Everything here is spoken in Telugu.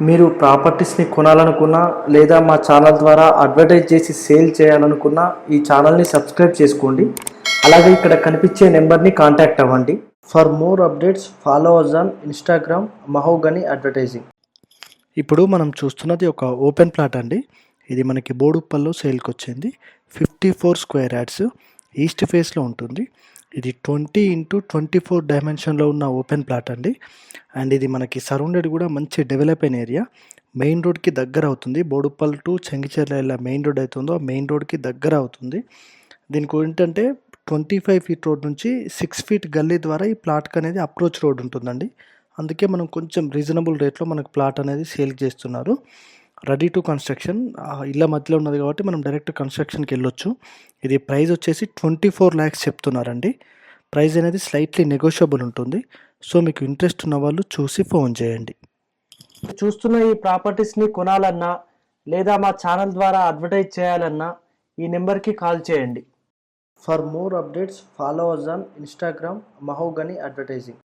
మీరు ప్రాపర్టీస్ని కొనాలనుకున్నా లేదా మా ఛానల్ ద్వారా అడ్వర్టైజ్ చేసి సేల్ చేయాలనుకున్నా ఈ ఛానల్ని సబ్స్క్రైబ్ చేసుకోండి. అలాగే ఇక్కడ కనిపించే నెంబర్ని కాంటాక్ట్ అవ్వండి. For more updates follow us on Instagram Mahogany advertising. ఇప్పుడు మనం చూస్తున్నది ఒక ఓపెన్ ప్లాట్ అండి. ఇది మనకి బోడుప్పల్లో సేల్కి వచ్చింది. 54 స్క్వేర్ యార్డ్స్ ఈస్ట్ ఫేస్లో ఉంటుంది. ఇది 20x24 డైమెన్షన్లో ఉన్న ఓపెన్ ప్లాట్ అండి. అండ్ ఇది మనకి సరౌండెడ్ కూడా మంచి డెవలప్ అయిన ఏరియా. మెయిన్ రోడ్కి దగ్గర అవుతుంది. బోడుప్పల్ టు చెంగిచెర్ల ఎలా మెయిన్ రోడ్ అవుతుందో మెయిన్ రోడ్కి దగ్గర అవుతుంది. దీనికి ఏంటంటే 25 ఫీట్ రోడ్ నుంచి 6 ఫీట్ గల్లీ ద్వారా ఈ ప్లాట్కి అనేది అప్రోచ్ రోడ్ ఉంటుందండి. అందుకే మనం కొంచెం రీజనబుల్ రేట్లో మనకు ప్లాట్ అనేది సేల్ చేస్తున్నారు. రెడీ టు కన్స్ట్రక్షన్ ఇళ్ళ మధ్యలో ఉన్నది కాబట్టి మనం డైరెక్ట్ కన్స్ట్రక్షన్కి వెళ్ళొచ్చు. ఇది ప్రైస్ వచ్చేసి 24 lakhs చెప్తున్నారండి. ప్రైస్ అనేది స్లైట్లీ నెగోషియబుల్ ఉంటుంది. సో మీకు ఇంట్రెస్ట్ ఉన్న వాళ్ళు చూసి ఫోన్ చేయండి. చూస్తున్న ఈ ప్రాపర్టీస్ని కొనాలన్నా లేదా మా ఛానల్ ద్వారా అడ్వర్టైజ్ చేయాలన్నా ఈ నెంబర్కి కాల్ చేయండి. For more updates follow us on Instagram Mahogany advertising.